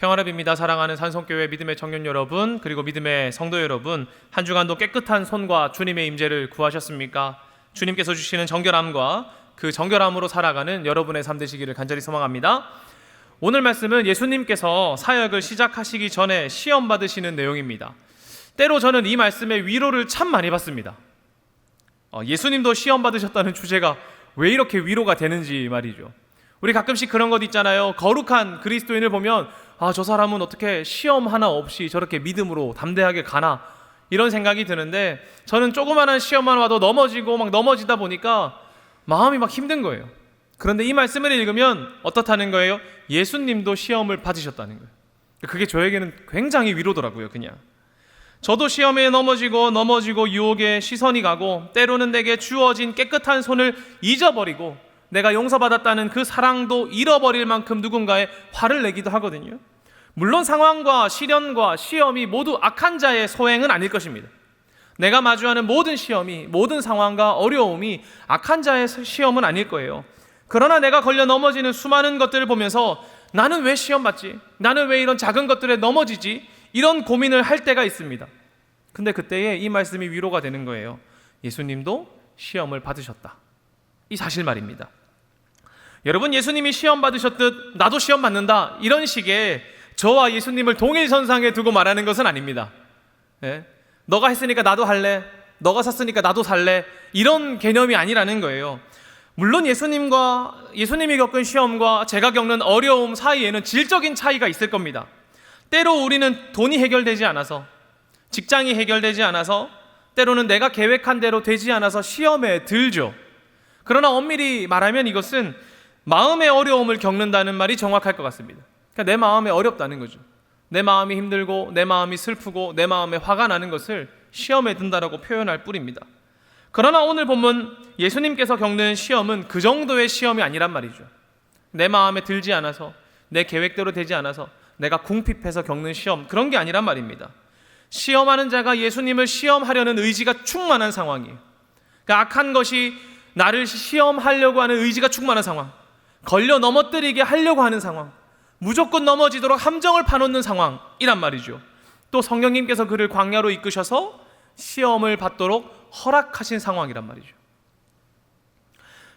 평화랩입니다. 사랑하는 산성교회 믿음의 청년 여러분, 그리고 믿음의 성도 여러분, 한 주간도 깨끗한 손과 주님의 임재를 구하셨습니까? 주님께서 주시는 정결함과 그 정결함으로 살아가는 여러분의 삶 되시기를 간절히 소망합니다. 오늘 말씀은 예수님께서 사역을 시작하시기 전에 시험 받으시는 내용입니다. 때로 저는 이 말씀의 위로를 참 많이 받습니다. 예수님도 시험 받으셨다는 주제가 왜 이렇게 위로가 되는지 말이죠. 우리 가끔씩 그런 것 있잖아요. 거룩한 그리스도인을 보면 저 사람은 어떻게 시험 하나 없이 저렇게 믿음으로 담대하게 가나, 이런 생각이 드는데, 저는 조그마한 시험만 와도 넘어지고 막 넘어지다 보니까 마음이 막 힘든 거예요. 그런데 이 말씀을 읽으면 어떻다는 거예요? 예수님도 시험을 받으셨다는 거예요. 그게 저에게는 굉장히 위로더라고요. 그냥 저도 시험에 넘어지고 유혹에 시선이 가고, 때로는 내게 주어진 깨끗한 손을 잊어버리고 내가 용서받았다는 그 사랑도 잃어버릴 만큼 누군가에 화를 내기도 하거든요. 물론 상황과 시련과 시험이 모두 악한 자의 소행은 아닐 것입니다. 내가 마주하는 모든 시험이, 모든 상황과 어려움이 악한 자의 시험은 아닐 거예요. 그러나 내가 걸려 넘어지는 수많은 것들을 보면서 나는 왜 시험 받지? 나는 왜 이런 작은 것들에 넘어지지? 이런 고민을 할 때가 있습니다. 근데 그때에 이 말씀이 위로가 되는 거예요. 예수님도 시험을 받으셨다, 이 사실 말입니다. 여러분, 예수님이 시험 받으셨듯 나도 시험 받는다, 이런 식의 저와 예수님을 동일선상에 두고 말하는 것은 아닙니다. 너가 했으니까 나도 할래, 너가 샀으니까 나도 살래, 이런 개념이 아니라는 거예요. 물론 예수님이 겪은 시험과 제가 겪는 어려움 사이에는 질적인 차이가 있을 겁니다. 때로 우리는 돈이 해결되지 않아서, 직장이 해결되지 않아서, 때로는 내가 계획한 대로 되지 않아서 시험에 들죠. 그러나 엄밀히 말하면 이것은 마음의 어려움을 겪는다는 말이 정확할 것 같습니다. 그러니까 내 마음이 어렵다는 거죠. 내 마음이 힘들고 내 마음이 슬프고 내 마음에 화가 나는 것을 시험에 든다라고 표현할 뿐입니다. 그러나 오늘 본문 예수님께서 겪는 시험은 그 정도의 시험이 아니란 말이죠. 내 마음에 들지 않아서, 내 계획대로 되지 않아서 내가 궁핍해서 겪는 시험, 그런 게 아니란 말입니다. 시험하는 자가 예수님을 시험하려는 의지가 충만한 상황이에요. 그러니까 악한 것이 나를 시험하려고 하는 의지가 충만한 상황, 걸려 넘어뜨리게 하려고 하는 상황, 무조건 넘어지도록 함정을 파놓는 상황이란 말이죠. 또 성령님께서 그를 광야로 이끄셔서 시험을 받도록 허락하신 상황이란 말이죠.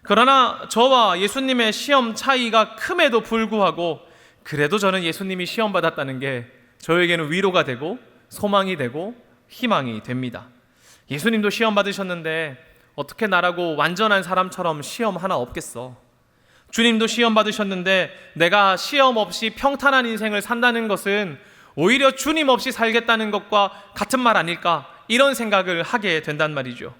그러나 저와 예수님의 시험 차이가 큼에도 불구하고, 그래도 저는 예수님이 시험 받았다는 게 저에게는 위로가 되고 소망이 되고 희망이 됩니다. 예수님도 시험 받으셨는데 어떻게 나라고 완전한 사람처럼 시험 하나 없겠어? 주님도 시험 받으셨는데 내가 시험 없이 평탄한 인생을 산다는 것은 오히려 주님 없이 살겠다는 것과 같은 말 아닐까, 이런 생각을 하게 된단 말이죠.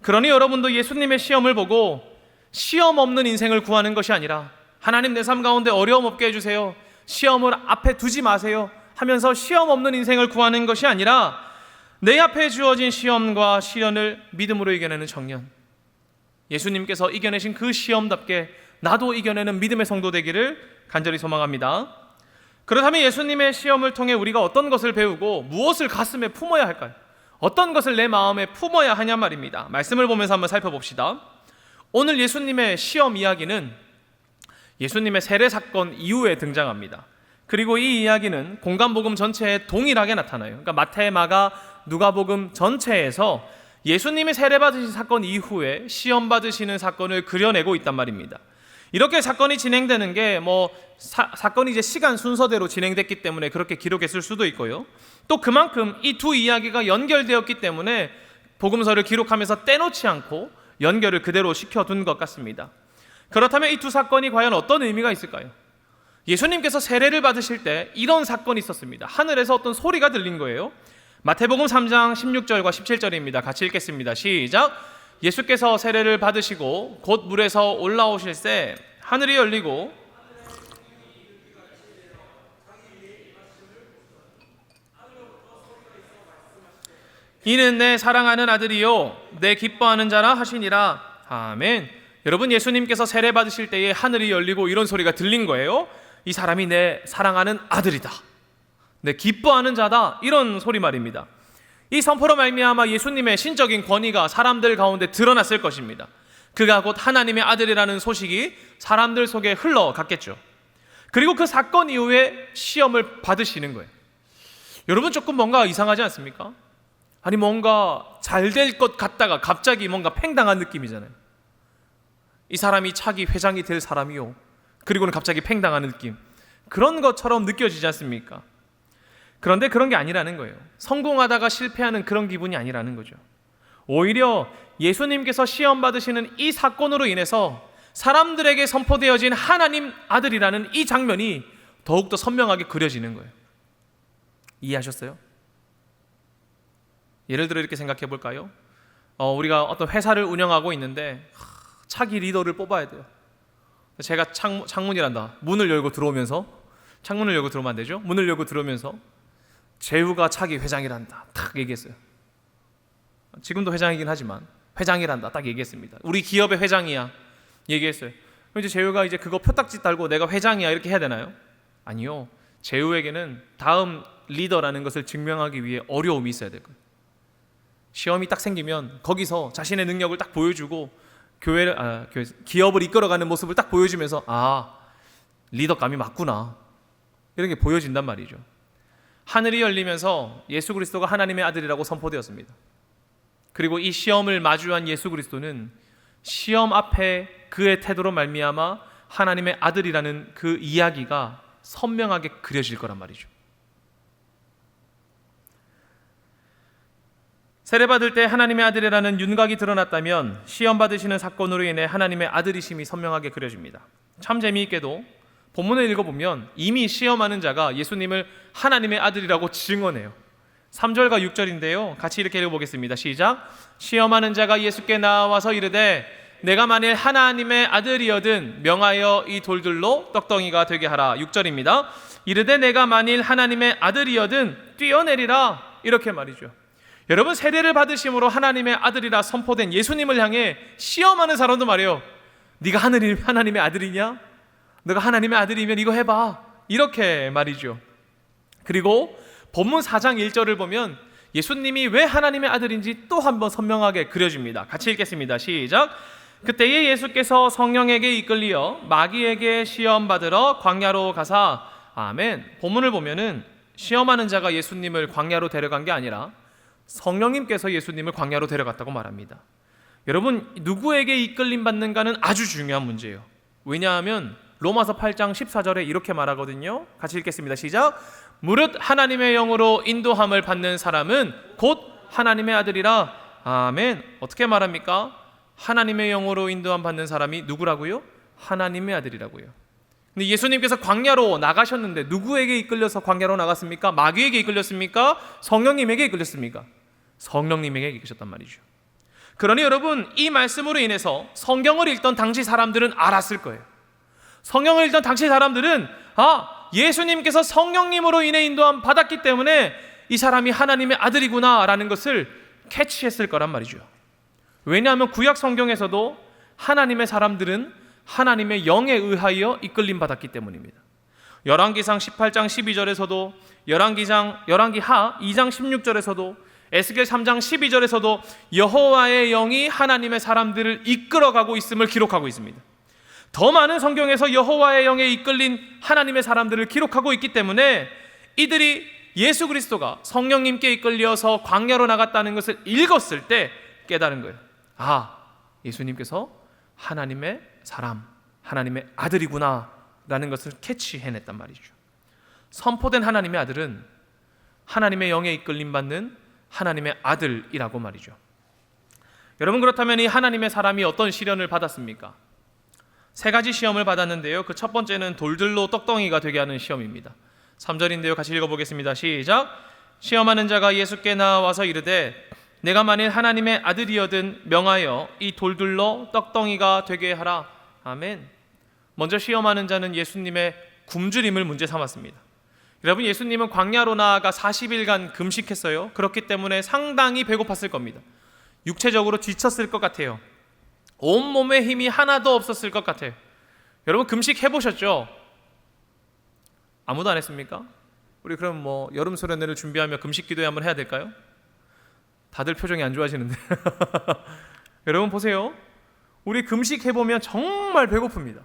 그러니 여러분도 예수님의 시험을 보고 시험 없는 인생을 구하는 것이 아니라, 하나님 내 삶 가운데 어려움 없게 해주세요, 시험을 앞에 두지 마세요 하면서 시험 없는 인생을 구하는 것이 아니라, 내 앞에 주어진 시험과 시련을 믿음으로 이겨내는 청년, 예수님께서 이겨내신 그 시험답게 나도 이겨내는 믿음의 성도 되기를 간절히 소망합니다. 그렇다면 예수님의 시험을 통해 우리가 어떤 것을 배우고 무엇을 가슴에 품어야 할까요? 어떤 것을 내 마음에 품어야 하냐 말입니다. 말씀을 보면서 한번 살펴봅시다. 오늘 예수님의 시험 이야기는 예수님의 세례 사건 이후에 등장합니다. 그리고 이 이야기는 공간복음 전체에 동일하게 나타나요. 그러니까 마태, 마가, 누가복음 전체에서 예수님이 세례 받으신 사건 이후에 시험 받으시는 사건을 그려내고 있단 말입니다. 이렇게 사건이 진행되는 게 사건이 이제 시간 순서대로 진행됐기 때문에 그렇게 기록했을 수도 있고요. 또 그만큼 이 두 이야기가 연결되었기 때문에 복음서를 기록하면서 떼놓지 않고 연결을 그대로 시켜둔 것 같습니다. 그렇다면 이 두 사건이 과연 어떤 의미가 있을까요? 예수님께서 세례를 받으실 때 이런 사건이 있었습니다. 하늘에서 어떤 소리가 들린 거예요. 마태복음 3장 16절과 17절입니다. 같이 읽겠습니다. 시작. 예수께서 세례를 받으시고 곧 물에서 올라오실새 하늘이 열리고 이는 내 사랑하는 아들이요 내 기뻐하는 자라 하시니라. 아멘. 여러분, 예수님께서 세례 받으실 때에 하늘이 열리고 이런 소리가 들린 거예요. 이 사람이 내 사랑하는 아들이다, 내 기뻐하는 자다, 이런 소리 말입니다. 이 선포로 말미암아 예수님의 신적인 권위가 사람들 가운데 드러났을 것입니다. 그가 곧 하나님의 아들이라는 소식이 사람들 속에 흘러갔겠죠. 그리고 그 사건 이후에 시험을 받으시는 거예요. 여러분 조금 뭔가 이상하지 않습니까? 아니 뭔가 잘 될 것 같다가 갑자기 뭔가 팽당한 느낌이잖아요. 이 사람이 차기 회장이 될 사람이요, 그리고는 갑자기 팽당하는 느낌, 그런 것처럼 느껴지지 않습니까? 그런데 그런 게 아니라는 거예요. 성공하다가 실패하는 그런 기분이 아니라는 거죠. 오히려 예수님께서 시험 받으시는 이 사건으로 인해서 사람들에게 선포되어진 하나님 아들이라는 이 장면이 더욱더 선명하게 그려지는 거예요. 이해하셨어요? 예를 들어 이렇게 생각해 볼까요? 우리가 어떤 회사를 운영하고 있는데 차기 리더를 뽑아야 돼요. 제가 창문이란다. 문을 열고 들어오면서, 창문을 열고 들어오면 안 되죠? 문을 열고 들어오면서 재우가 차기 회장이란다 딱 얘기했어요. 지금도 회장이긴 하지만 회장이란다 딱 얘기했습니다. 우리 기업의 회장이야 얘기했어요. 그럼 이제 재우가 이제 그거 표딱지 달고 내가 회장이야 이렇게 해야 되나요? 아니요. 재우에게는 다음 리더라는 것을 증명하기 위해 어려움이 있어야 될 거예요. 시험이 딱 생기면 거기서 자신의 능력을 딱 보여주고 기업을 이끌어가는 모습을 딱 보여주면서 리더감이 맞구나 이런 게 보여진단 말이죠. 하늘이 열리면서 예수 그리스도가 하나님의 아들이라고 선포되었습니다. 그리고 이 시험을 마주한 예수 그리스도는 시험 앞에 그의 태도로 말미암아 하나님의 아들이라는 그 이야기가 선명하게 그려질 거란 말이죠. 세례받을 때 하나님의 아들이라는 윤곽이 드러났다면 시험 받으시는 사건으로 인해 하나님의 아들이심이 선명하게 그려집니다. 참 재미있게도 본문을 읽어보면 이미 시험하는 자가 예수님을 하나님의 아들이라고 증언해요. 3절과 6절인데요. 같이 이렇게 읽어보겠습니다. 시작. 시험하는 자가 예수께 나와서 이르되 내가 만일 하나님의 아들이여든 명하여 이 돌들로 떡덩이가 되게 하라. 6절입니다. 이르되 내가 만일 하나님의 아들이여든 뛰어내리라. 이렇게 말이죠. 여러분, 세례를 받으심으로 하나님의 아들이라 선포된 예수님을 향해 시험하는 사람도 말이에요. 네가 하나님의 아들이냐? 너가 하나님의 아들이면 이거 해봐. 이렇게 말이죠. 그리고 본문 4장 1절을 보면 예수님이 왜 하나님의 아들인지 또 한 번 선명하게 그려집니다. 같이 읽겠습니다. 시작. 그때에 예수께서 성령에게 이끌리어 마귀에게 시험 받으러 광야로 가사. 아멘. 본문을 보면은 시험하는 자가 예수님을 광야로 데려간 게 아니라 성령님께서 예수님을 광야로 데려갔다고 말합니다. 여러분, 누구에게 이끌림 받는가는 아주 중요한 문제예요. 왜냐하면 로마서 8장 14절에 이렇게 말하거든요. 같이 읽겠습니다. 시작. 무릇 하나님의 영으로 인도함을 받는 사람은 곧 하나님의 아들이라. 아멘. 어떻게 말합니까? 하나님의 영으로 인도함 받는 사람이 누구라고요? 하나님의 아들이라고요. 근데 예수님께서 광야로 나가셨는데 누구에게 이끌려서 광야로 나갔습니까? 마귀에게 이끌렸습니까? 성령님에게 이끌렸습니까? 성령님에게 이끌렸단 말이죠. 그러니 여러분, 이 말씀으로 인해서 성경을 읽던 당시 사람들은 알았을 거예요. 성경을 읽던 당시 사람들은 예수님께서 성령님으로 인해 인도함 받았기 때문에 이 사람이 하나님의 아들이구나 라는 것을 캐치했을 거란 말이죠. 왜냐하면 구약 성경에서도 하나님의 사람들은 하나님의 영에 의하여 이끌림 받았기 때문입니다. 열왕기상 18장 12절에서도 열왕기하 2장 16절에서도 에스겔 3장 12절에서도 여호와의 영이 하나님의 사람들을 이끌어가고 있음을 기록하고 있습니다. 더 많은 성경에서 여호와의 영에 이끌린 하나님의 사람들을 기록하고 있기 때문에 이들이 예수 그리스도가 성령님께 이끌려서 광야로 나갔다는 것을 읽었을 때 깨달은 거예요. 예수님께서 하나님의 사람, 하나님의 아들이구나 라는 것을 캐치해냈단 말이죠. 선포된 하나님의 아들은 하나님의 영에 이끌림 받는 하나님의 아들이라고 말이죠. 여러분, 그렇다면 이 하나님의 사람이 어떤 시련을 받았습니까? 3가지 시험을 받았는데요. 그 첫 번째는 돌들로 떡덩이가 되게 하는 시험입니다. 3절인데요. 같이 읽어보겠습니다. 시작. 시험하는 자가 예수께 나와서 이르되 내가 만일 하나님의 아들이여든 명하여 이 돌들로 떡덩이가 되게 하라. 아멘. 먼저 시험하는 자는 예수님의 굶주림을 문제 삼았습니다. 여러분, 예수님은 광야로 나아가 40일간 금식했어요. 그렇기 때문에 상당히 배고팠을 겁니다. 육체적으로 지쳤을 것 같아요. 온몸에 힘이 하나도 없었을 것 같아요. 여러분, 금식 해보셨죠? 아무도 안 했습니까? 우리 그럼 여름 수련회를 준비하며 금식 기도회 한번 해야 될까요? 다들 표정이 안 좋아지는데 여러분 보세요. 우리 금식 해보면 정말 배고픕니다.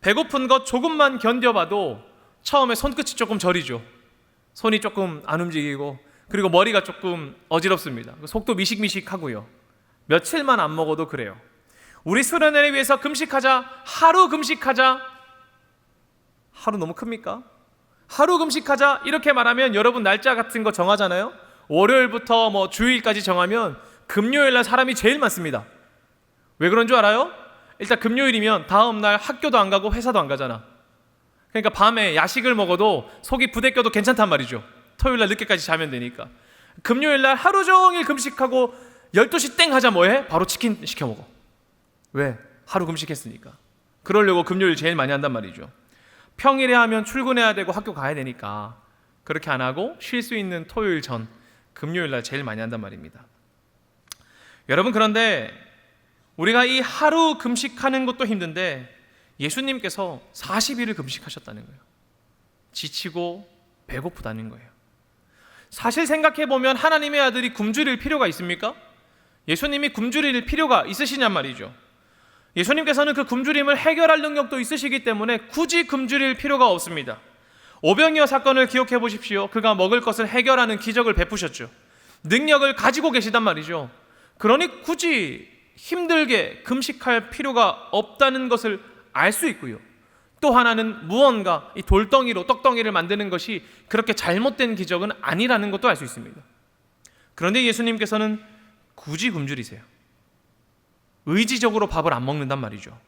배고픈 것 조금만 견뎌봐도 처음에 손끝이 조금 저리죠. 손이 조금 안 움직이고, 그리고 머리가 조금 어지럽습니다. 속도 미식미식하고요. 며칠만 안 먹어도 그래요. 우리 수련회를 위해서 금식하자, 하루 금식하자. 하루 너무 큽니까? 하루 금식하자 이렇게 말하면 여러분 날짜 같은 거 정하잖아요. 월요일부터 뭐 주일까지 정하면 금요일 날 사람이 제일 많습니다. 왜 그런 줄 알아요? 일단 금요일이면 다음 날 학교도 안 가고 회사도 안 가잖아. 그러니까 밤에 야식을 먹어도 속이 부대껴도 괜찮단 말이죠. 토요일 날 늦게까지 자면 되니까. 금요일 날 하루 종일 금식하고 12시 땡 하자 뭐해? 바로 치킨 시켜 먹어. 왜? 하루 금식했으니까. 그러려고 금요일 제일 많이 한단 말이죠. 평일에 하면 출근해야 되고 학교 가야 되니까 그렇게 안 하고 쉴 수 있는 토요일 전 금요일 날 제일 많이 한단 말입니다. 여러분, 그런데 우리가 이 하루 금식하는 것도 힘든데 예수님께서 40일을 금식하셨다는 거예요. 지치고 배고프다는 거예요. 사실 생각해보면 하나님의 아들이 굶주릴 필요가 있습니까? 예수님이 굶주릴 필요가 있으시냔 말이죠. 예수님께서는 그 굶주림을 해결할 능력도 있으시기 때문에 굳이 굶주릴 필요가 없습니다. 오병이어 사건을 기억해 보십시오. 그가 먹을 것을 해결하는 기적을 베푸셨죠. 능력을 가지고 계시단 말이죠. 그러니 굳이 힘들게 금식할 필요가 없다는 것을 알 수 있고요. 또 하나는 무언가 이 돌덩이로 떡덩이를 만드는 것이 그렇게 잘못된 기적은 아니라는 것도 알 수 있습니다. 그런데 예수님께서는 굳이 굶주리세요. 의지적으로 밥을 안 먹는단 말이죠.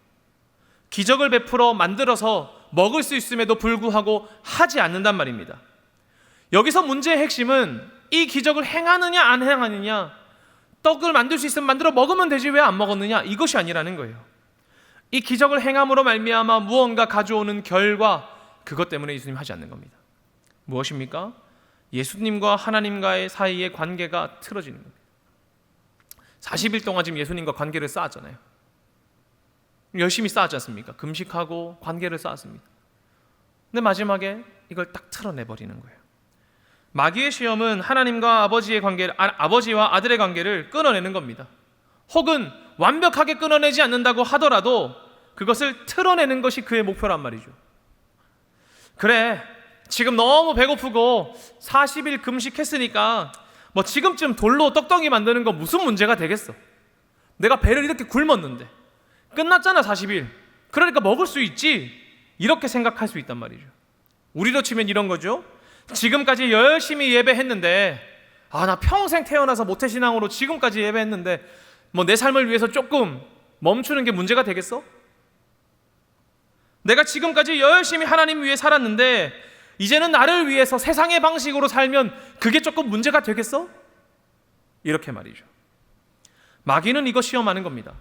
기적을 베풀어 만들어서 먹을 수 있음에도 불구하고 하지 않는단 말입니다. 여기서 문제의 핵심은 이 기적을 행하느냐 안 행하느냐, 떡을 만들 수 있으면 만들어 먹으면 되지 왜 안 먹었느냐, 이것이 아니라는 거예요. 이 기적을 행함으로 말미암아 무언가 가져오는 결과, 그것 때문에 예수님 하지 않는 겁니다. 무엇입니까? 예수님과 하나님과의 사이의 관계가 틀어지는 겁니다. 40일 동안 지금 예수님과 관계를 쌓았잖아요. 열심히 쌓았지 않습니까? 금식하고 관계를 쌓았습니다. 근데 마지막에 이걸 딱 틀어내버리는 거예요. 마귀의 시험은 하나님과 아버지의 관계를, 아버지와 아들의 관계를 끊어내는 겁니다. 혹은 완벽하게 끊어내지 않는다고 하더라도 그것을 틀어내는 것이 그의 목표란 말이죠. 그래, 지금 너무 배고프고 40일 금식했으니까 뭐 지금쯤 돌로 떡덩이 만드는 거 무슨 문제가 되겠어. 내가 배를 이렇게 굶었는데 끝났잖아 40일. 그러니까 먹을 수 있지. 이렇게 생각할 수 있단 말이죠. 우리로 치면 이런 거죠. 지금까지 열심히 예배했는데 나 평생 태어나서 모태신앙으로 지금까지 예배했는데 뭐 내 삶을 위해서 조금 멈추는 게 문제가 되겠어? 내가 지금까지 열심히 하나님 위해 살았는데 이제는 나를 위해서 세상의 방식으로 살면 그게 조금 문제가 되겠어? 이렇게 말이죠. 마귀는 이거 시험하는 겁니다.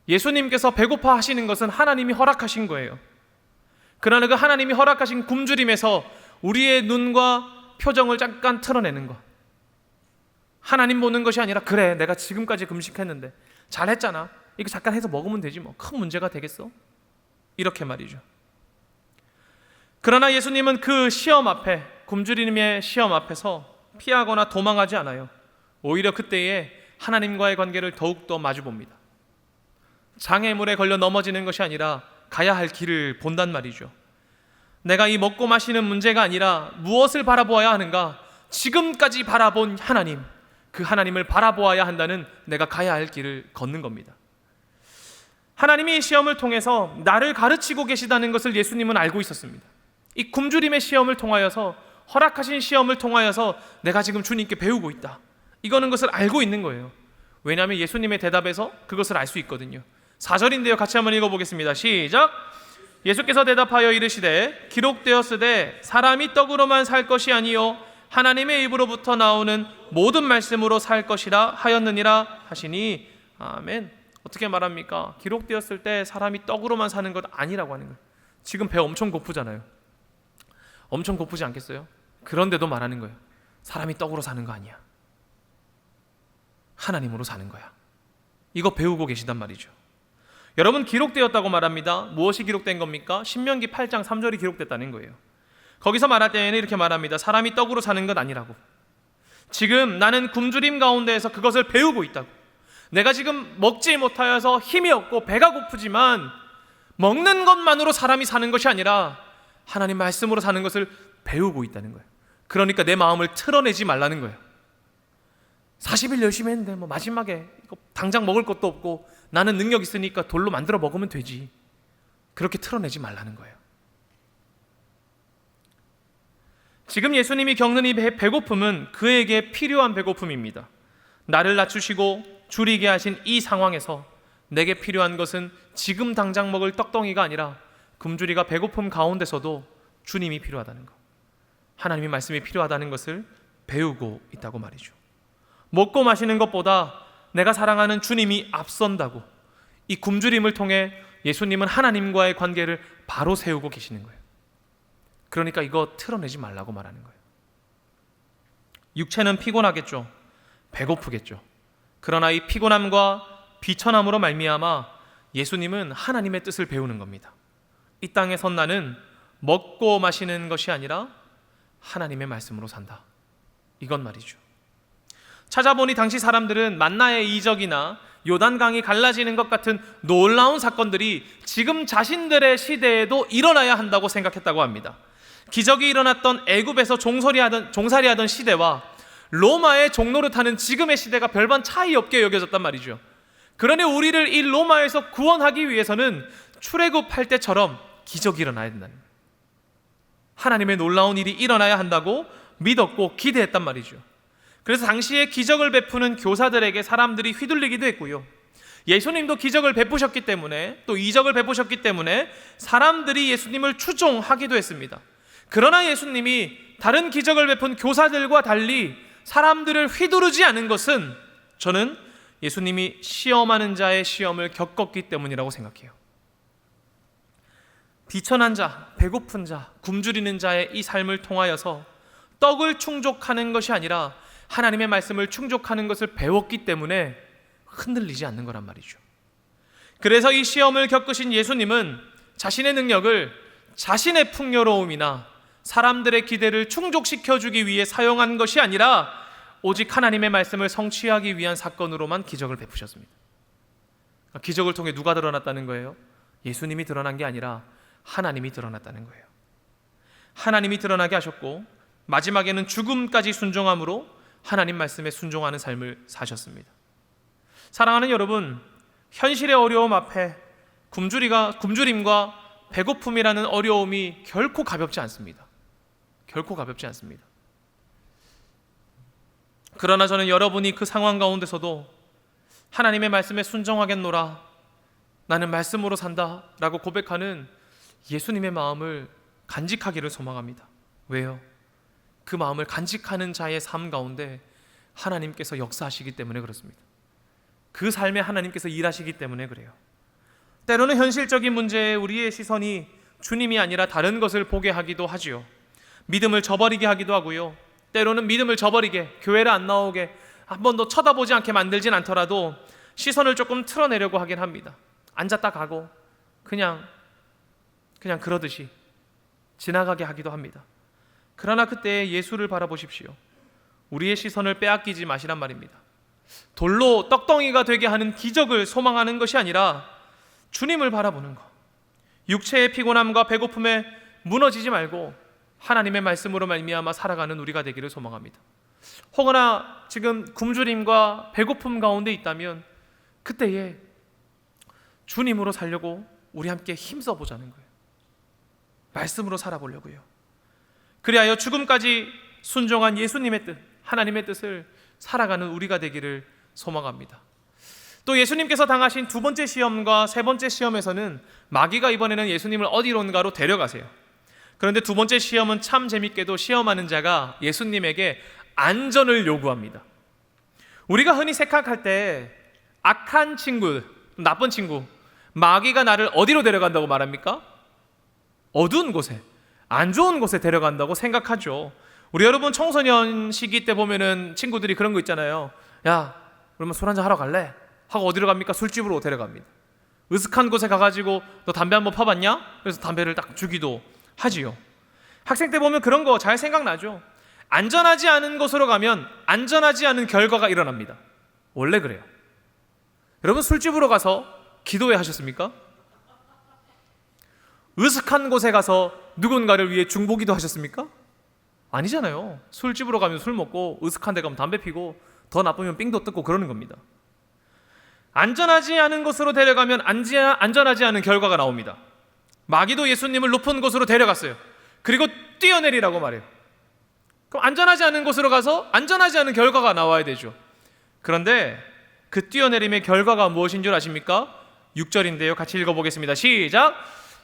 예수님께서 배고파 하시는 것은 하나님이 허락하신 거예요. 그러나 그 하나님이 허락하신 굶주림에서 우리의 눈과 표정을 잠깐 틀어내는 것. 하나님 보는 것이 아니라 그래, 내가 지금까지 금식했는데 잘했잖아. 이거 잠깐 해서 먹으면 되지 뭐. 큰 문제가 되겠어? 이렇게 말이죠. 그러나 예수님은 그 시험 앞에, 굶주림의 시험 앞에서 피하거나 도망하지 않아요. 오히려 그때에 하나님과의 관계를 더욱더 마주봅니다. 장애물에 걸려 넘어지는 것이 아니라 가야 할 길을 본단 말이죠. 내가 이 먹고 마시는 문제가 아니라 무엇을 바라보아야 하는가? 지금까지 바라본 하나님, 그 하나님을 바라보아야 한다는 내가 가야 할 길을 걷는 겁니다. 하나님이 이 시험을 통해서 나를 가르치고 계시다는 것을 예수님은 알고 있었습니다. 이 굶주림의 시험을 통하여서, 허락하신 시험을 통하여서 내가 지금 주님께 배우고 있다, 이거는 것을 알고 있는 거예요. 왜냐하면 예수님의 대답에서 그것을 알 수 있거든요. 4절인데요. 같이 한번 읽어보겠습니다. 시작. 예수께서 대답하여 이르시되 기록되었으되 사람이 떡으로만 살 것이 아니요 하나님의 입으로부터 나오는 모든 말씀으로 살 것이라 하였느니라 하시니. 아멘. 어떻게 말합니까? 기록되었을 때 사람이 떡으로만 사는 것 아니라고 하는 거예요. 지금 배 엄청 고프잖아요. 엄청 고프지 않겠어요? 그런데도 말하는 거예요. 사람이 떡으로 사는 거 아니야. 하나님으로 사는 거야. 이거 배우고 계시단 말이죠. 여러분, 기록되었다고 말합니다. 무엇이 기록된 겁니까? 신명기 8장 3절이 기록됐다는 거예요. 거기서 말할 때에는 이렇게 말합니다. 사람이 떡으로 사는 것 아니라고. 지금 나는 굶주림 가운데에서 그것을 배우고 있다고. 내가 지금 먹지 못하여서 힘이 없고 배가 고프지만 먹는 것만으로 사람이 사는 것이 아니라 하나님 말씀으로 사는 것을 배우고 있다는 거예요. 그러니까 내 마음을 틀어내지 말라는 거예요. 40일 열심히 했는데 뭐 마지막에 이거 당장 먹을 것도 없고 나는 능력 있으니까 돌로 만들어 먹으면 되지. 그렇게 틀어내지 말라는 거예요. 지금 예수님이 겪는 이 배고픔은 그에게 필요한 배고픔입니다. 나를 낮추시고 줄이게 하신 이 상황에서 내게 필요한 것은 지금 당장 먹을 떡덩이가 아니라 굶주리가 배고픔 가운데서도 주님이 필요하다는 것, 하나님의 말씀이 필요하다는 것을 배우고 있다고 말이죠. 먹고 마시는 것보다 내가 사랑하는 주님이 앞선다고, 이 굶주림을 통해 예수님은 하나님과의 관계를 바로 세우고 계시는 거예요. 그러니까 이거 틀어내지 말라고 말하는 거예요. 육체는 피곤하겠죠. 배고프겠죠. 그러나 이 피곤함과 비천함으로 말미암아 예수님은 하나님의 뜻을 배우는 겁니다. 이 땅에 선 나는 먹고 마시는 것이 아니라 하나님의 말씀으로 산다. 이건 말이죠. 찾아보니 당시 사람들은 만나의 이적이나 요단강이 갈라지는 것 같은 놀라운 사건들이 지금 자신들의 시대에도 일어나야 한다고 생각했다고 합니다. 기적이 일어났던 애굽에서 종살이하던 시대와 로마의 종노릇하는 지금의 시대가 별반 차이 없게 여겨졌단 말이죠. 그러니 우리를 이 로마에서 구원하기 위해서는 출애굽할 때처럼 기적이 일어나야 된다는 거예요. 하나님의 놀라운 일이 일어나야 한다고 믿었고 기대했단 말이죠. 그래서 당시에 기적을 베푸는 교사들에게 사람들이 휘둘리기도 했고요. 예수님도 기적을 베푸셨기 때문에, 또 이적을 베푸셨기 때문에 사람들이 예수님을 추종하기도 했습니다. 그러나 예수님이 다른 기적을 베푼 교사들과 달리 사람들을 휘두르지 않은 것은 저는 예수님이 시험하는 자의 시험을 겪었기 때문이라고 생각해요. 비천한 자, 배고픈 자, 굶주리는 자의 이 삶을 통하여서 떡을 충족하는 것이 아니라 하나님의 말씀을 충족하는 것을 배웠기 때문에 흔들리지 않는 거란 말이죠. 그래서 이 시험을 겪으신 예수님은 자신의 능력을 자신의 풍요로움이나 사람들의 기대를 충족시켜주기 위해 사용한 것이 아니라 오직 하나님의 말씀을 성취하기 위한 사건으로만 기적을 베푸셨습니다. 기적을 통해 누가 드러났다는 거예요? 예수님이 드러난 게 아니라 하나님이 드러났다는 거예요. 하나님이 드러나게 하셨고 마지막에는 죽음까지 순종함으로 하나님 말씀에 순종하는 삶을 사셨습니다. 사랑하는 여러분, 현실의 어려움 앞에 굶주림과 배고픔이라는 어려움이 결코 가볍지 않습니다. 결코 가볍지 않습니다. 그러나 저는 여러분이 그 상황 가운데서도 하나님의 말씀에 순종하겠노라, 나는 말씀으로 산다 라고 고백하는 예수님의 마음을 간직하기를 소망합니다. 왜요? 그 마음을 간직하는 자의 삶 가운데 하나님께서 역사하시기 때문에 그렇습니다. 그 삶에 하나님께서 일하시기 때문에 그래요. 때로는 현실적인 문제에 우리의 시선이 주님이 아니라 다른 것을 보게 하기도 하지요. 믿음을 저버리게 하기도 하고요. 때로는 믿음을 저버리게, 교회를 안 나오게, 한 번도 쳐다보지 않게 만들진 않더라도 시선을 조금 틀어내려고 하긴 합니다. 앉았다 가고 그냥 그러듯이 지나가게 하기도 합니다. 그러나 그때 예수를 바라보십시오. 우리의 시선을 빼앗기지 마시란 말입니다. 돌로 떡덩이가 되게 하는 기적을 소망하는 것이 아니라 주님을 바라보는 것, 육체의 피곤함과 배고픔에 무너지지 말고 하나님의 말씀으로 말미암아 살아가는 우리가 되기를 소망합니다. 혹여나 지금 굶주림과 배고픔 가운데 있다면 그때에 주님으로 살려고 우리 함께 힘써보자는 거예요. 말씀으로 살아보려고요. 그리하여 죽음까지 순종한 예수님의 뜻, 하나님의 뜻을 살아가는 우리가 되기를 소망합니다. 또 예수님께서 당하신 두 번째 시험과 세 번째 시험에서는 마귀가 이번에는 예수님을 어디론가로 데려가세요. 그런데 두 번째 시험은 참 재밌게도 시험하는 자가 예수님에게 안전을 요구합니다. 우리가 흔히 생각할 때 악한 친구, 나쁜 친구, 마귀가 나를 어디로 데려간다고 말합니까? 어두운 곳에, 안 좋은 곳에 데려간다고 생각하죠. 우리 여러분 청소년 시기 때 보면은 친구들이 그런 거 있잖아요. 야, 그러면 술 한잔 하러 갈래? 하고 어디로 갑니까? 술집으로 데려갑니다. 으슥한 곳에 가가지고 너 담배 한번 펴봤냐? 그래서 담배를 딱 주기도 하지요. 학생 때 보면 그런 거 잘 생각나죠. 안전하지 않은 곳으로 가면 안전하지 않은 결과가 일어납니다. 원래 그래요. 여러분 술집으로 가서 기도회 하셨습니까? 으슥한 곳에 가서 누군가를 위해 중보기도 하셨습니까? 아니잖아요. 술집으로 가면 술 먹고, 으슥한 데 가면 담배 피고, 더 나쁘면 삥도 뜯고 그러는 겁니다. 안전하지 않은 곳으로 데려가면 안전하지 않은 결과가 나옵니다. 마귀도 예수님을 높은 곳으로 데려갔어요. 그리고 뛰어내리라고 말해요. 그럼 안전하지 않은 곳으로 가서 안전하지 않은 결과가 나와야 되죠. 그런데 그 뛰어내림의 결과가 무엇인 줄 아십니까? 6절인데요. 같이 읽어보겠습니다. 시작!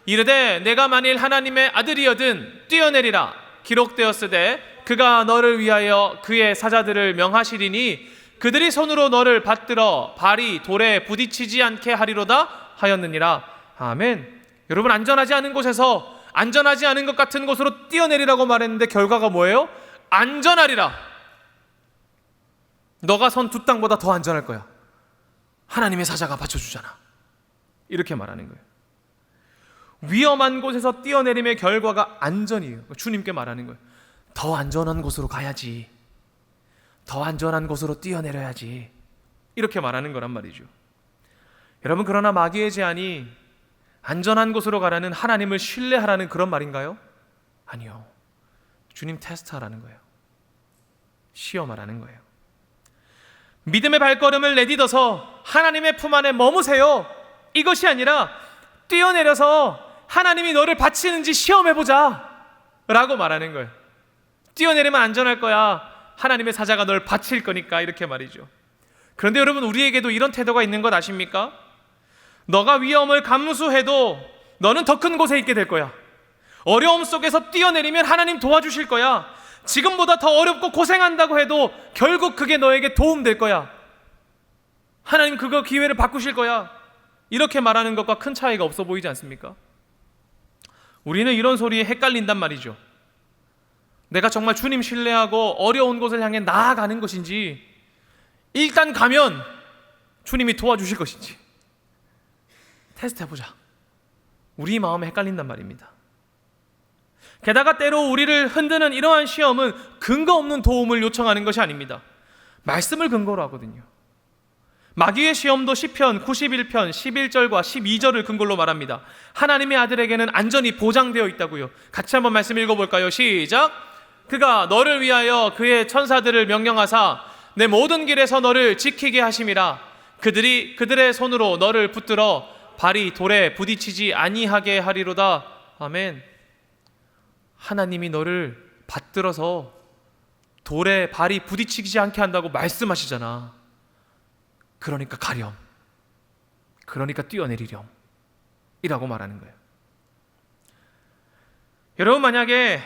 이르되 내가 만일 하나님의 아들이여든 뛰어내리라. 기록되었으되 그가 너를 위하여 그의 사자들을 명하시리니 그들이 손으로 너를 받들어 발이 돌에 부딪히지 않게 하리로다 하였느니라. 아멘. 여러분, 안전하지 않은 곳에서 안전하지 않은 것 같은 곳으로 뛰어내리라고 말했는데 결과가 뭐예요? 안전하리라. 너가 선 두 땅보다 더 안전할 거야. 하나님의 사자가 받쳐주잖아. 이렇게 말하는 거예요. 위험한 곳에서 뛰어내림의 결과가 안전이에요. 주님께 말하는 거예요. 더 안전한 곳으로 가야지. 더 안전한 곳으로 뛰어내려야지. 이렇게 말하는 거란 말이죠. 여러분, 그러나 마귀의 제안이 안전한 곳으로 가라는 하나님을 신뢰하라는 그런 말인가요? 아니요. 주님 테스트하라는 거예요. 시험하라는 거예요. 믿음의 발걸음을 내딛어서 하나님의 품 안에 머무세요. 이것이 아니라 뛰어내려서 하나님이 너를 바치는지 시험해보자 라고 말하는 거예요. 뛰어내리면 안전할 거야. 하나님의 사자가 널 바칠 거니까, 이렇게 말이죠. 그런데 여러분, 우리에게도 이런 태도가 있는 것 아십니까? 너가 위험을 감수해도 너는 더 큰 곳에 있게 될 거야. 어려움 속에서 뛰어내리면 하나님 도와주실 거야. 지금보다 더 어렵고 고생한다고 해도 결국 그게 너에게 도움될 거야. 하나님 그거 기회를 바꾸실 거야. 이렇게 말하는 것과 큰 차이가 없어 보이지 않습니까? 우리는 이런 소리에 헷갈린단 말이죠. 내가 정말 주님 신뢰하고 어려운 곳을 향해 나아가는 것인지, 일단 가면 주님이 도와주실 것인지 테스트해보자. 우리 마음에 헷갈린단 말입니다. 게다가 때로 우리를 흔드는 이러한 시험은 근거 없는 도움을 요청하는 것이 아닙니다. 말씀을 근거로 하거든요. 마귀의 시험도 시편 91편 11절과 12절을 근거로 말합니다. 하나님의 아들에게는 안전이 보장되어 있다고요. 같이 한번 말씀 읽어볼까요? 시작! 그가 너를 위하여 그의 천사들을 명령하사 내 모든 길에서 너를 지키게 하심이라. 그들이 그들의 손으로 너를 붙들어 발이 돌에 부딪히지 아니하게 하리로다. 아멘. 하나님이 너를 받들어서 돌에 발이 부딪히지 않게 한다고 말씀하시잖아. 그러니까 가렴. 그러니까 뛰어내리렴. 이라고 말하는 거예요. 여러분, 만약에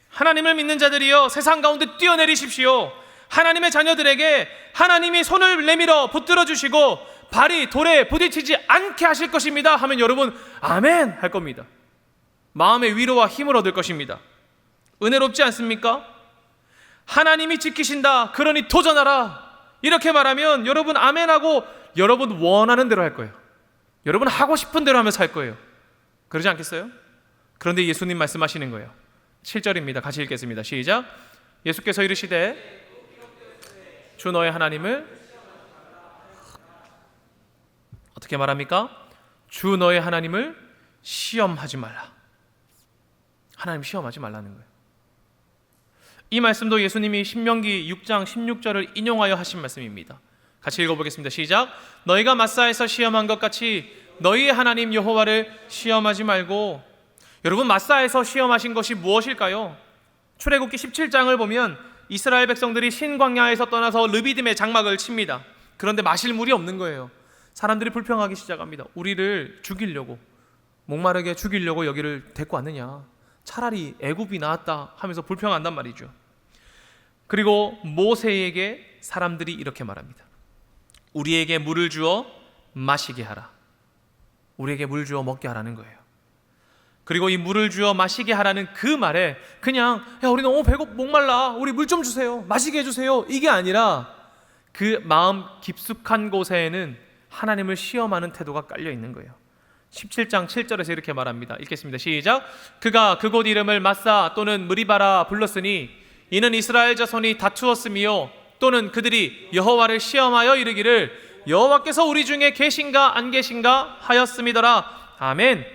하나님을 믿는 자들이여 세상 가운데 뛰어내리십시오. 하나님의 자녀들에게 하나님이 손을 내밀어 붙들어 주시고 발이 돌에 부딪히지 않게 하실 것입니다 하면 여러분 아멘 할 겁니다. 마음의 위로와 힘을 얻을 것입니다. 은혜롭지 않습니까? 하나님이 지키신다, 그러니 도전하라, 이렇게 말하면 여러분 아멘하고 여러분 원하는 대로 할 거예요. 여러분 하고 싶은 대로 하면서 할 거예요. 그러지 않겠어요? 그런데 예수님 말씀하시는 거예요. 7절입니다. 같이 읽겠습니다. 시작. 예수께서 이르시되 주 너의 하나님을 어떻게 말합니까? 주 너의 하나님을 시험하지 말라. 하나님 시험하지 말라는 거예요. 이 말씀도 예수님이 신명기 6장 16절을 인용하여 하신 말씀입니다. 같이 읽어보겠습니다. 시작. 너희가 마사에서 시험한 것 같이 너희의 하나님 여호와를 시험하지 말고. 여러분, 마사에서 시험하신 것이 무엇일까요? 출애굽기 17장을 보면 이스라엘 백성들이 신광야에서 떠나서 르비딤의 장막을 칩니다. 그런데 마실 물이 없는 거예요. 사람들이 불평하기 시작합니다. 우리를 죽이려고, 목마르게 죽이려고 여기를 데리고 왔느냐, 차라리 애굽이 나았다 하면서 불평한단 말이죠. 그리고 모세에게 사람들이 이렇게 말합니다. 우리에게 물을 주어 마시게 하라. 우리에게 물 주어 먹게 하라는 거예요. 그리고 이 물을 주어 마시게 하라는 그 말에 그냥 야 우리 너무 목말라, 우리 물 좀 주세요, 마시게 해주세요, 이게 아니라 그 마음 깊숙한 곳에는 하나님을 시험하는 태도가 깔려 있는 거예요. 17장 7절에서 이렇게 말합니다. 읽겠습니다. 시작. 그가 그곳 이름을 마사 또는 무리바라 불렀으니 이는 이스라엘 자손이 다투었으며 또는 그들이 여호와를 시험하여 이르기를 여호와께서 우리 중에 계신가 안 계신가 하였음이더라. 아멘.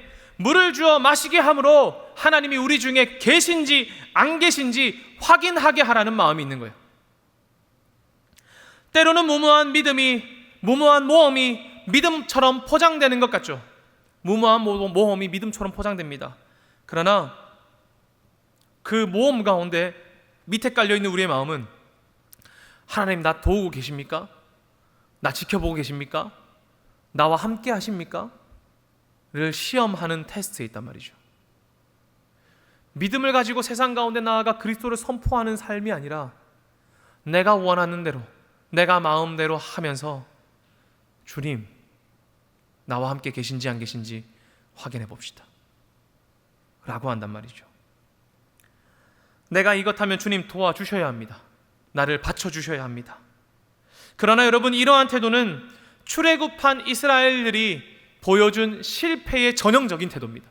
물을 주어 마시게 함으로 하나님이 우리 중에 계신지 안 계신지 확인하게 하라는 마음이 있는 거예요. 때로는 무모한 모험이 믿음처럼 포장되는 것 같죠. 무모한 모험이 믿음처럼 포장됩니다. 그러나 그 모험 가운데 밑에 깔려있는 우리의 마음은 하나님 나 도우고 계십니까? 나 지켜보고 계십니까? 나와 함께 하십니까? 를 시험하는 테스트에 있단 말이죠. 믿음을 가지고 세상 가운데 나아가 그리스도를 선포하는 삶이 아니라 내가 원하는 대로 내가 마음대로 하면서 주님 나와 함께 계신지 안 계신지 확인해 봅시다 라고 한단 말이죠. 내가 이것 하면 주님 도와주셔야 합니다. 나를 받쳐주셔야 합니다. 그러나 여러분, 이러한 태도는 출애굽한 이스라엘들이 보여준 실패의 전형적인 태도입니다.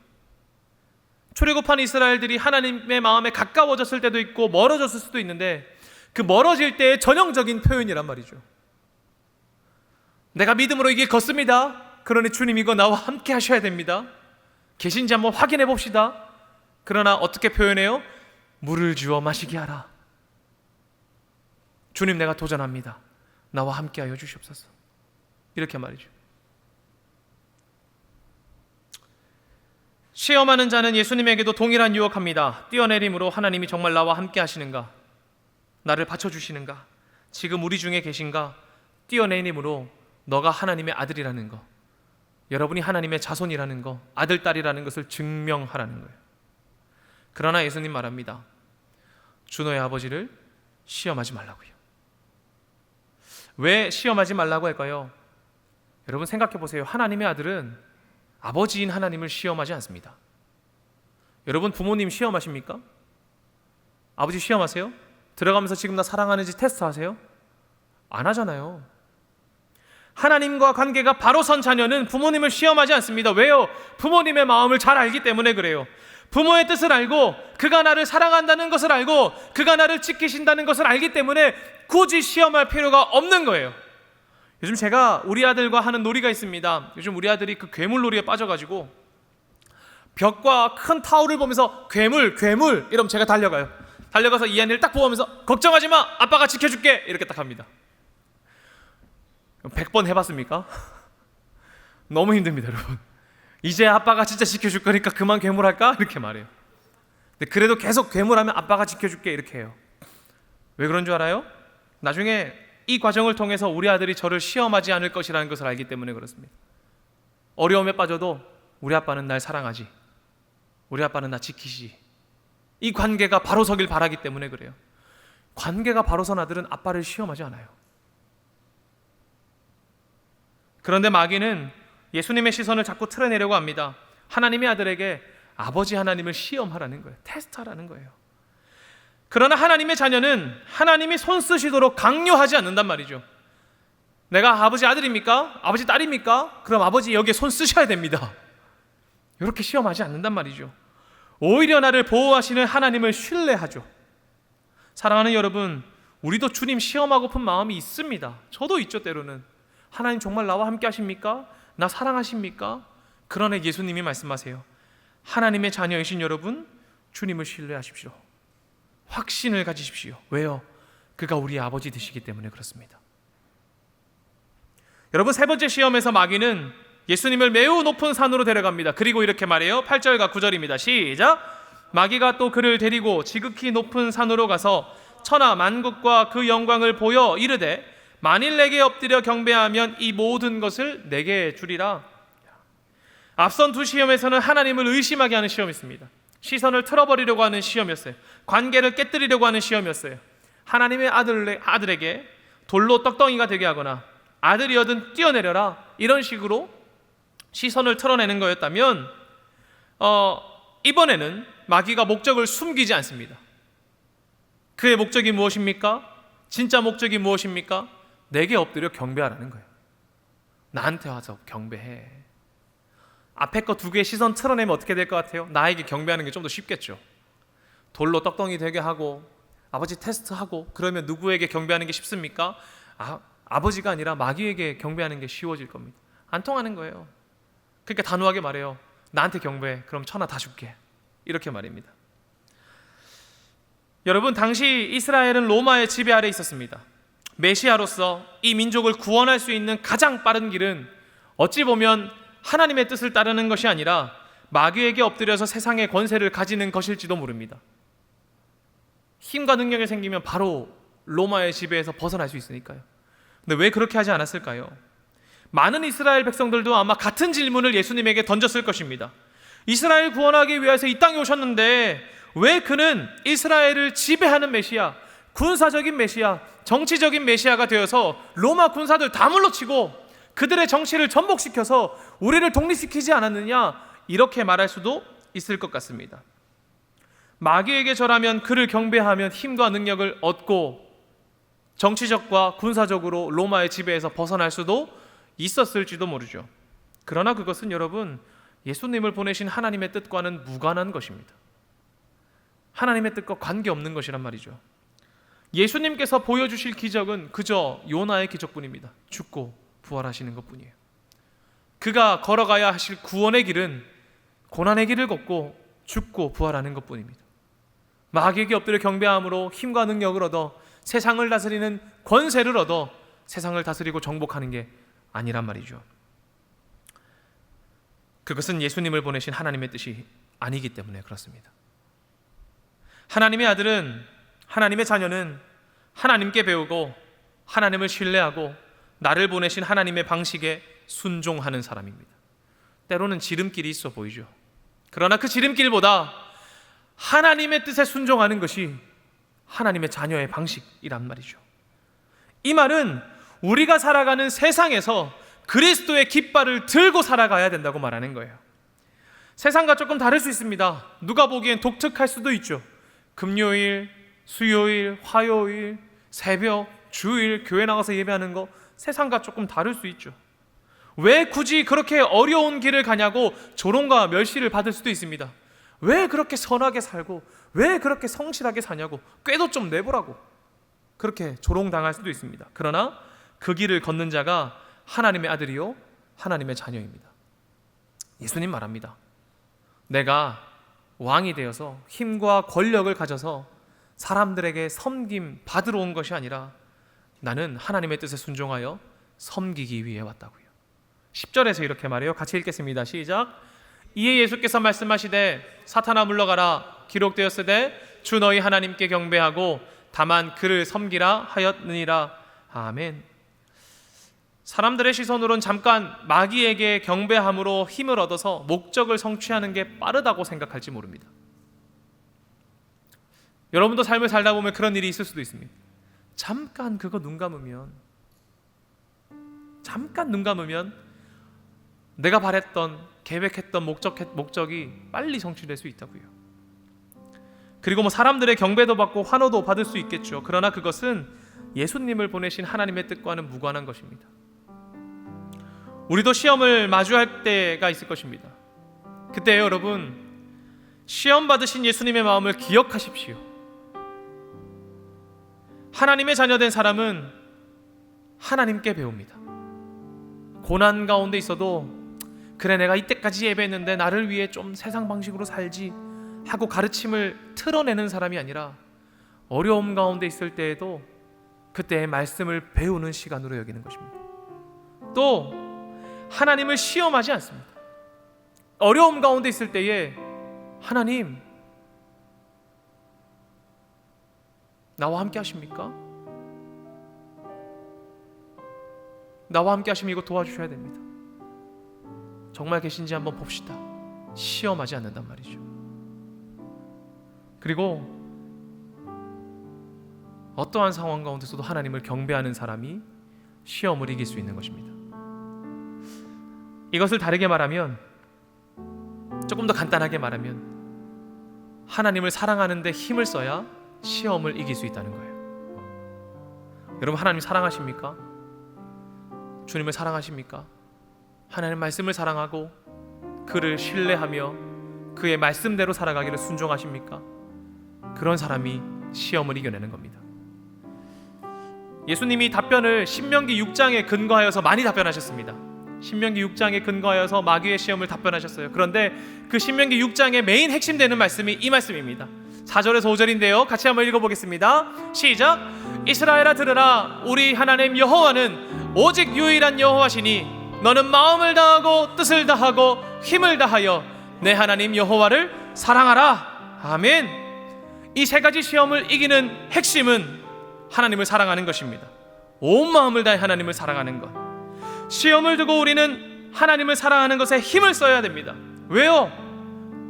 출애굽한 이스라엘들이 하나님의 마음에 가까워졌을 때도 있고 멀어졌을 수도 있는데 그 멀어질 때의 전형적인 표현이란 말이죠. 내가 믿음으로 이게 걷습니다. 그러니 주님 이거 나와 함께 하셔야 됩니다. 계신지 한번 확인해 봅시다. 그러나 어떻게 표현해요? 물을 주어 마시게 하라. 주님 내가 도전합니다. 나와 함께 하여 주시옵소서. 이렇게 말이죠. 시험하는 자는 예수님에게도 동일한 유혹합니다. 뛰어내림으로 하나님이 정말 나와 함께 하시는가? 나를 받쳐주시는가? 지금 우리 중에 계신가? 뛰어내림으로 너가 하나님의 아들이라는 거, 여러분이 하나님의 자손이라는 거, 아들, 딸이라는 것을 증명하라는 거예요. 그러나 예수님 말합니다. 주 너의 아버지를 시험하지 말라고요. 왜 시험하지 말라고 할까요? 여러분 생각해 보세요. 하나님의 아들은 아버지인 하나님을 시험하지 않습니다. 여러분 부모님 시험하십니까? 아버지 시험하세요? 들어가면서 지금 나 사랑하는지 테스트하세요? 안 하잖아요. 하나님과 관계가 바로 선 자녀는 부모님을 시험하지 않습니다. 왜요? 부모님의 마음을 잘 알기 때문에 그래요. 부모의 뜻을 알고 그가 나를 사랑한다는 것을 알고 그가 나를 지키신다는 것을 알기 때문에 굳이 시험할 필요가 없는 거예요. 요즘 제가 우리 아들과 하는 놀이가 있습니다. 요즘 우리 아들이 그 괴물 놀이에 빠져가지고 벽과 큰 타올을 보면서 괴물 이러면 제가 달려가서 이 아이를 딱 보면서 걱정하지 마, 아빠가 지켜줄게 이렇게 딱 합니다. 100번 해봤습니까? 너무 힘듭니다 여러분. 이제 아빠가 진짜 지켜줄 거니까 그만 괴물할까? 이렇게 말해요. 근데 그래도 계속 괴물하면 아빠가 지켜줄게 이렇게 해요. 왜 그런 줄 알아요? 나중에 이 과정을 통해서 우리 아들이 저를 시험하지 않을 것이라는 것을 알기 때문에 그렇습니다. 어려움에 빠져도 우리 아빠는 날 사랑하지, 우리 아빠는 나 지키지, 이 관계가 바로 서길 바라기 때문에 그래요. 관계가 바로 선 아들은 아빠를 시험하지 않아요. 그런데 마귀는 예수님의 시선을 자꾸 틀어내려고 합니다. 하나님의 아들에게 아버지 하나님을 시험하라는 거예요. 테스트하라는 거예요. 그러나 하나님의 자녀는 하나님이 손 쓰시도록 강요하지 않는단 말이죠. 내가 아버지 아들입니까? 아버지 딸입니까? 그럼 아버지 여기에 손 쓰셔야 됩니다. 이렇게 시험하지 않는단 말이죠. 오히려 나를 보호하시는 하나님을 신뢰하죠. 사랑하는 여러분, 우리도 주님 시험하고픈 마음이 있습니다. 저도 있죠. 때로는 하나님 정말 나와 함께 하십니까? 나 사랑하십니까? 그러나 예수님이 말씀하세요. 하나님의 자녀이신 여러분, 주님을 신뢰하십시오. 확신을 가지십시오. 왜요? 그가 우리 아버지 되시기 때문에 그렇습니다. 여러분, 세 번째 시험에서 마귀는 예수님을 매우 높은 산으로 데려갑니다. 그리고 이렇게 말해요. 8절과 9절입니다. 시작! 마귀가 또 그를 데리고 지극히 높은 산으로 가서 천하 만국과 그 영광을 보여 이르되 만일 내게 엎드려 경배하면 이 모든 것을 내게 주리라. 앞선 두 시험에서는 하나님을 의심하게 하는 시험이었습니다. 시선을 틀어버리려고 하는 시험이었어요. 관계를 깨뜨리려고 하는 시험이었어요. 하나님의 아들에게 돌로 떡덩이가 되게 하거나 아들이여든 뛰어내려라 이런 식으로 시선을 틀어내는 거였다면 이번에는 마귀가 목적을 숨기지 않습니다. 그의 목적이 무엇입니까? 진짜 목적이 무엇입니까? 내게 엎드려 경배하라는 거예요. 나한테 와서 경배해. 앞에 거 두 개 시선 틀어내면 어떻게 될 것 같아요? 나에게 경배하는 게 좀 더 쉽겠죠. 돌로 떡덩이 되게 하고 아버지 테스트하고 그러면 누구에게 경배하는 게 쉽습니까? 아버지가 아니라 마귀에게 경배하는 게 쉬워질 겁니다. 안 통하는 거예요. 그러니까 단호하게 말해요. 나한테 경배해. 그럼 천하 다 줄게. 이렇게 말입니다. 여러분, 당시 이스라엘은 로마의 지배 아래 있었습니다. 메시아로서 이 민족을 구원할 수 있는 가장 빠른 길은 어찌 보면 하나님의 뜻을 따르는 것이 아니라 마귀에게 엎드려서 세상의 권세를 가지는 것일지도 모릅니다. 힘과 능력이 생기면 바로 로마의 지배에서 벗어날 수 있으니까요. 근데 왜 그렇게 하지 않았을까요? 많은 이스라엘 백성들도 아마 같은 질문을 예수님에게 던졌을 것입니다. 이스라엘 구원하기 위해서 이 땅에 오셨는데 왜 그는 이스라엘을 지배하는 메시아, 군사적인 메시아, 정치적인 메시아가 되어서 로마 군사들 다 물러치고 그들의 정치를 전복시켜서 우리를 독립시키지 않았느냐? 이렇게 말할 수도 있을 것 같습니다. 마귀에게 절하면 그를 경배하면 힘과 능력을 얻고 정치적과 군사적으로 로마의 지배에서 벗어날 수도 있었을지도 모르죠. 그러나 그것은 여러분, 예수님을 보내신 하나님의 뜻과는 무관한 것입니다. 하나님의 뜻과 관계없는 것이란 말이죠. 예수님께서 보여주실 기적은 그저 요나의 기적뿐입니다. 죽고 부활하시는 것뿐이에요. 그가 걸어가야 하실 구원의 길은 고난의 길을 걷고 죽고 부활하는 것뿐입니다. 마귀에게 엎드려 경배함으로 힘과 능력을 얻어 세상을 다스리는 권세를 얻어 세상을 다스리고 정복하는 게 아니란 말이죠. 그것은 예수님을 보내신 하나님의 뜻이 아니기 때문에 그렇습니다. 하나님의 아들은, 하나님의 자녀는 하나님께 배우고 하나님을 신뢰하고 나를 보내신 하나님의 방식에 순종하는 사람입니다. 때로는 지름길이 있어 보이죠. 그러나 그 지름길보다 하나님의 뜻에 순종하는 것이 하나님의 자녀의 방식이란 말이죠. 이 말은 우리가 살아가는 세상에서 그리스도의 깃발을 들고 살아가야 된다고 말하는 거예요. 세상과 조금 다를 수 있습니다. 누가 보기엔 독특할 수도 있죠. 금요일, 수요일, 화요일, 새벽, 주일 교회 나가서 예배하는 거 세상과 조금 다를 수 있죠. 왜 굳이 그렇게 어려운 길을 가냐고 조롱과 멸시를 받을 수도 있습니다. 왜 그렇게 선하게 살고 왜 그렇게 성실하게 사냐고 꾀도 좀 내보라고 그렇게 조롱당할 수도 있습니다. 그러나 그 길을 걷는 자가 하나님의 아들이요 하나님의 자녀입니다. 예수님 말합니다. 내가 왕이 되어서 힘과 권력을 가져서 사람들에게 섬김 받으러 온 것이 아니라 나는 하나님의 뜻에 순종하여 섬기기 위해 왔다고요. 10절에서 이렇게 말해요. 같이 읽겠습니다. 시작. 이에 예수께서 말씀하시되 사탄아 물러가라. 기록되었으되 주 너희 하나님께 경배하고 다만 그를 섬기라 하였느니라. 아멘. 사람들의 시선으론 잠깐 마귀에게 경배함으로 힘을 얻어서 목적을 성취하는 게 빠르다고 생각할지 모릅니다. 여러분도 삶을 살다 보면 그런 일이 있을 수도 있습니다. 잠깐 그거 눈 감으면 내가 바랬던 계획했던 목적이 빨리 성취될 수 있다고요. 그리고 사람들의 경배도 받고 환호도 받을 수 있겠죠. 그러나 그것은 예수님을 보내신 하나님의 뜻과는 무관한 것입니다. 우리도 시험을 마주할 때가 있을 것입니다. 그때 여러분, 시험 받으신 예수님의 마음을 기억하십시오. 하나님의 자녀된 사람은 하나님께 배웁니다. 고난 가운데 있어도 그래 내가 이때까지 예배했는데 나를 위해 좀 세상 방식으로 살지 하고 가르침을 틀어내는 사람이 아니라 어려움 가운데 있을 때에도 그때의 말씀을 배우는 시간으로 여기는 것입니다. 또 하나님을 시험하지 않습니다. 어려움 가운데 있을 때에 하나님 나와 함께 하십니까? 나와 함께 하시면 이거 도와주셔야 됩니다. 정말 계신지 한번 봅시다. 시험하지 않는단 말이죠. 그리고 어떠한 상황 가운데서도 하나님을 경배하는 사람이 시험을 이길 수 있는 것입니다. 이것을 다르게 말하면, 조금 더 간단하게 말하면 하나님을 사랑하는 데 힘을 써야 시험을 이길 수 있다는 거예요. 여러분, 하나님 사랑하십니까? 주님을 사랑하십니까? 하나님 말씀을 사랑하고 그를 신뢰하며 그의 말씀대로 살아가기를 순종하십니까? 그런 사람이 시험을 이겨내는 겁니다. 예수님이 답변을 신명기 6장에 근거하여서 많이 답변하셨습니다. 신명기 6장에 근거하여서 마귀의 시험을 답변하셨어요. 그런데 그 신명기 6장의 메인 핵심 되는 말씀이 이 말씀입니다. 4절에서 5절인데요, 같이 한번 읽어보겠습니다. 시작. 이스라엘아 들으라. 우리 하나님 여호와는 오직 유일한 여호와시니 너는 마음을 다하고 뜻을 다하고 힘을 다하여 내 하나님 여호와를 사랑하라. 아멘. 이 세 가지 시험을 이기는 핵심은 하나님을 사랑하는 것입니다. 온 마음을 다해 하나님을 사랑하는 것. 시험을 두고 우리는 하나님을 사랑하는 것에 힘을 써야 됩니다. 왜요?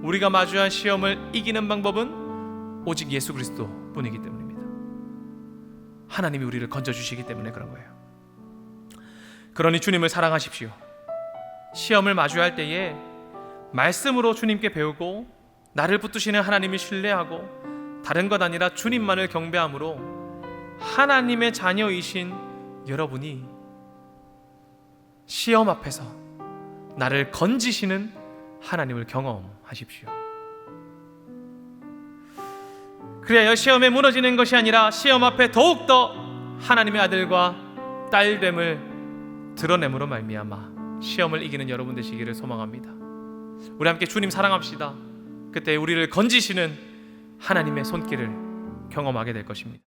우리가 마주한 시험을 이기는 방법은 오직 예수 그리스도 뿐이기 때문입니다. 하나님이 우리를 건져주시기 때문에 그런 거예요. 그러니 주님을 사랑하십시오. 시험을 마주할 때에 말씀으로 주님께 배우고 나를 붙드시는 하나님을 신뢰하고 다른 것 아니라 주님만을 경배함으로 하나님의 자녀이신 여러분이 시험 앞에서 나를 건지시는 하나님을 경험하십시오. 그래야 시험에 무너지는 것이 아니라 시험 앞에 더욱더 하나님의 아들과 딸됨을 드러냄으로 말미암아 시험을 이기는 여러분 되시기를 소망합니다. 우리 함께 주님 사랑합시다. 그때 우리를 건지시는 하나님의 손길을 경험하게 될 것입니다.